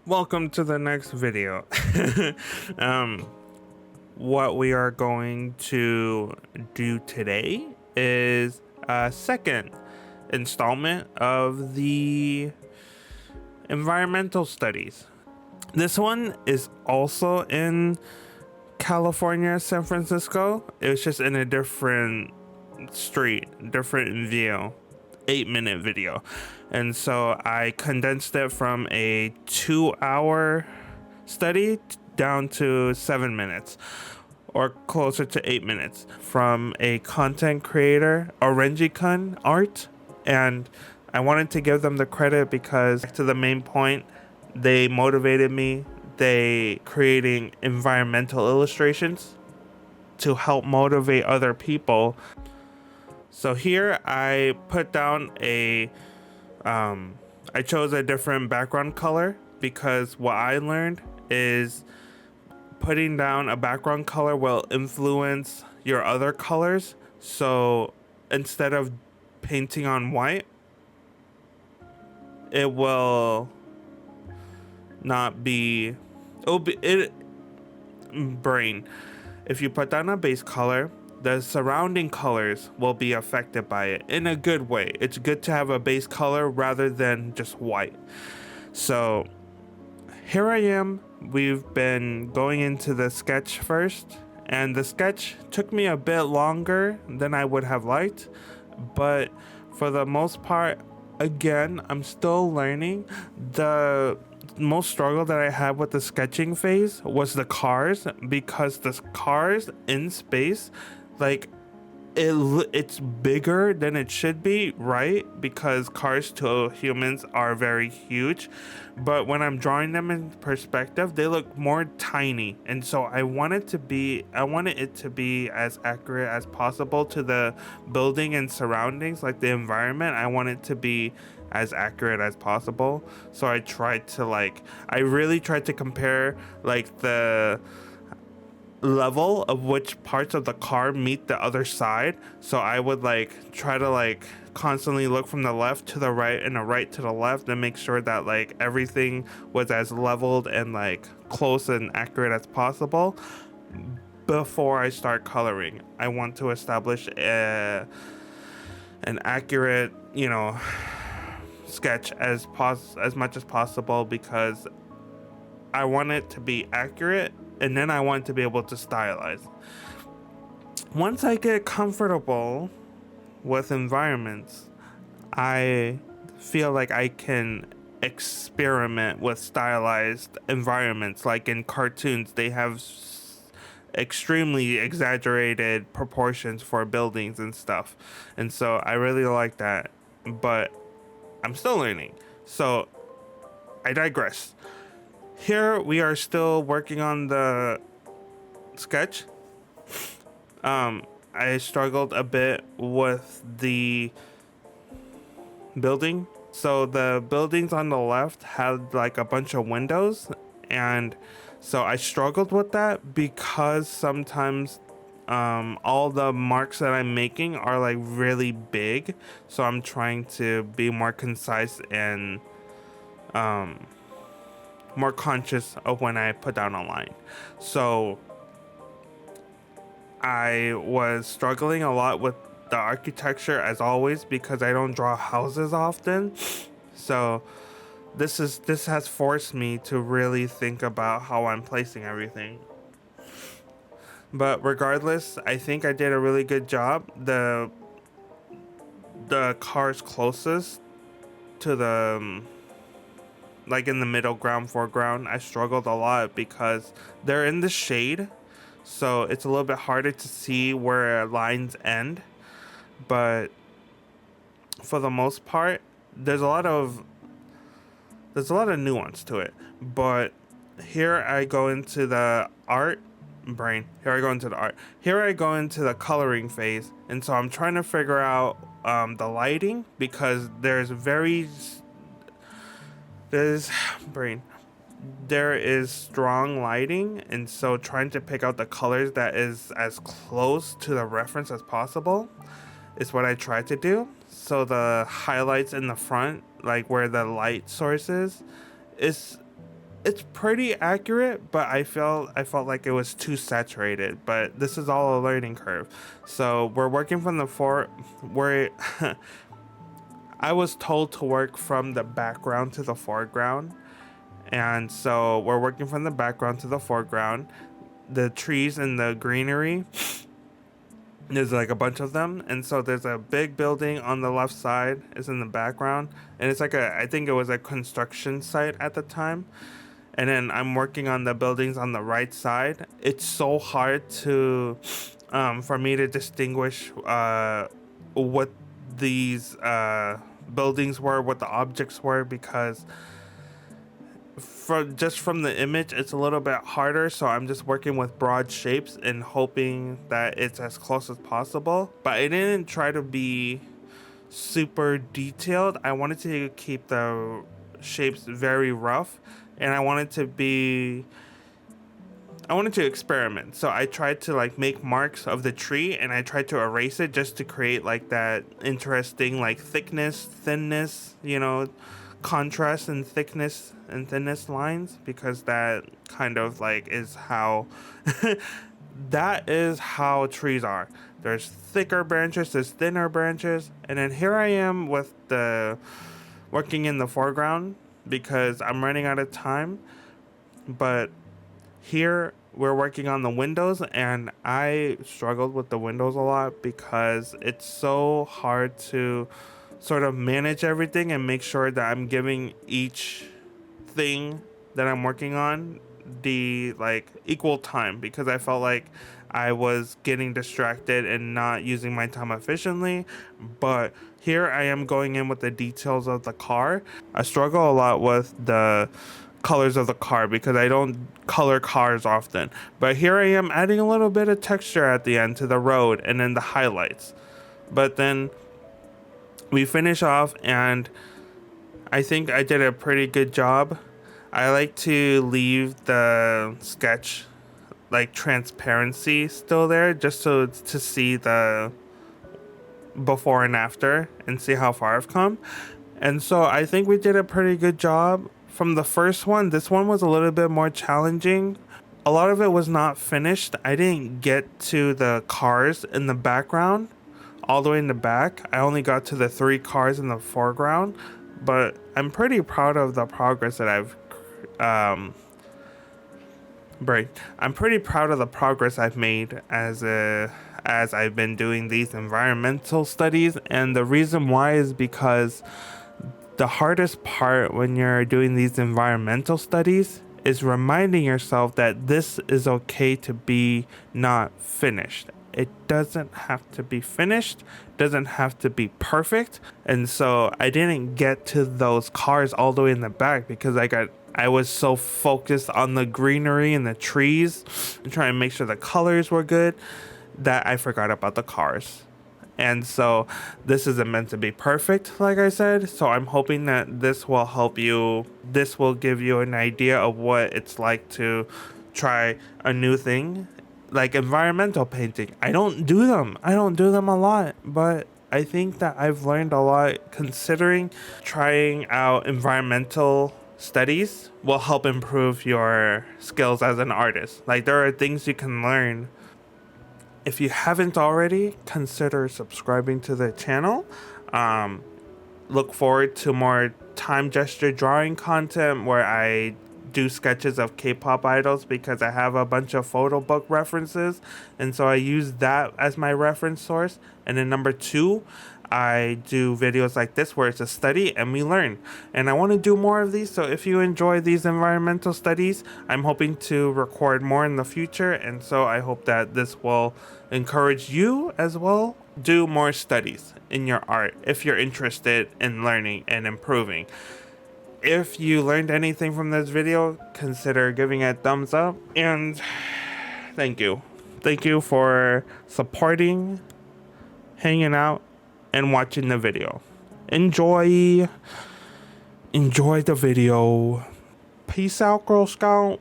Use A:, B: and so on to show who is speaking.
A: Welcome to the next video. um, what we are going to do today is a second installment of the environmental studies. This one is also in California, San Francisco. It's just in a different street, different view. 8-minute video, and so I condensed it from a 2-hour study down to 7 minutes, or closer to 8 minutes, from a content creator, OrenjiKunArt. And I wanted to give them the credit because, to the main point, they motivated me. They creating environmental illustrations to help motivate other people. So here I put down I chose a different background color because what I learned is putting down a background color will influence your other colors. So instead of painting on white, it will not be, brain. If you put down a base color, the surrounding colors will be affected by it in a good way. It's good to have a base color rather than just white. So here I am. We've been going into the sketch first, and the sketch took me a bit longer than I would have liked, but for the most part, again, I'm still learning. The most struggle that I had with the sketching phase was the cars, because the cars in space, like, it's bigger than it should be, right? Because cars to humans are very huge, but when I'm drawing them in perspective, they look more tiny. And so I wanted it to be as accurate as possible to the building and surroundings, like the environment. I want it to be as accurate as possible. So I really tried to compare like the level of which parts of the car meet the other side. So I would try to constantly look from the left to the right and the right to the left and make sure that everything was as leveled and close and accurate as possible before I start coloring. I want to establish an accurate, sketch as much as possible, because I want it to be accurate, and then I want to be able to stylize. Once I get comfortable with environments, I feel like I can experiment with stylized environments. Like in cartoons, they have extremely exaggerated proportions for buildings and stuff. And so I really like that, but I'm still learning. So I digress. Here we are still working on the sketch. I struggled a bit with the building. So the buildings on the left had a bunch of windows, and so I struggled with that because sometimes all the marks that I'm making are really big. So I'm trying to be more concise and more conscious of when I put down a line. So I was struggling a lot with the architecture, as always, because I don't draw houses often. So this has forced me to really think about how I'm placing everything. But regardless, I think I did a really good job. The cars closest to the in the middle ground, foreground, I struggled a lot because they're in the shade, so it's a little bit harder to see where lines end. But for the most part, there's a lot of nuance to it. But here I go into the art brain. Here I go into the art. Here I go into the coloring phase, and so I'm trying to figure out the lighting, because there is strong lighting, and so trying to pick out the colors that is as close to the reference as possible is what I try to do. So the highlights in the front, where the light source is It's pretty accurate, but I felt like it was too saturated. But this is all a learning curve. So we're working from the we're I was told to work from the background to the foreground. And so we're working from the background to the foreground. The trees and the greenery, there's like a bunch of them. And so there's a big building on the left side is in the background. And it's like I think it was a construction site at the time. And then I'm working on the buildings on the right side. It's so hard to, for me to distinguish what these buildings were, what the objects were, because from the image it's a little bit harder. So I'm just working with broad shapes and hoping that it's as close as possible, but I didn't try to be super detailed. I wanted to keep the shapes very rough, and I wanted to experiment. So I tried to like make marks of the tree, and I tried to erase it just to create like that interesting like thickness, thinness, contrast and thickness and thinness lines, because that kind of like is how that is how trees are. There's thicker branches, there's thinner branches, and then here I am with the working in the foreground because I'm running out of time. But here we're working on the windows, and I struggled with the windows a lot because it's so hard to sort of manage everything and make sure that I'm giving each thing that I'm working on the like equal time, because I felt like I was getting distracted and not using my time efficiently. But here I am going in with the details of the car. I struggle a lot with the colors of the car because I don't color cars often. But here I am adding a little bit of texture at the end to the road and then the highlights. But then we finish off, and I think I did a pretty good job. I like to leave the sketch like transparency still there, just so to see the before and after and see how far I've come. And so I think we did a pretty good job. From the first one, this one was a little bit more challenging. A lot of it was not finished. I didn't get to the cars in the background all the way in the back. I only got to the 3 cars in the foreground, but I'm pretty proud of the progress that I'm pretty proud of the progress I've made as I've been doing these environmental studies. And the reason why is because the hardest part when you're doing these environmental studies is reminding yourself that this is okay to be not finished. It doesn't have to be finished, doesn't have to be perfect. And so I didn't get to those cars all the way in the back because I was so focused on the greenery and the trees and trying to make sure the colors were good that I forgot about the cars. And so this isn't meant to be perfect, like I said. So I'm hoping that this will help you. This will give you an idea of what it's like to try a new thing, like environmental painting. I don't do them a lot, but I think that I've learned a lot, considering trying out environmental studies will help improve your skills as an artist. Like, there are things you can learn. If you haven't already, consider subscribing to the channel. Look forward to more time gesture drawing content where I do sketches of K-pop idols, because I have a bunch of photo book references, and so I use that as my reference source. And then number 2, I do videos like this where it's a study and we learn, and I want to do more of these. So if you enjoy these environmental studies, I'm hoping to record more in the future, and so I hope that this will encourage you as well. Do more studies in your art if you're interested in learning and improving. If you learned anything from this video, consider giving it a thumbs up, and thank you. Thank you for supporting, hanging out, and watching the video. Enjoy the video. Peace out, Girl Scout.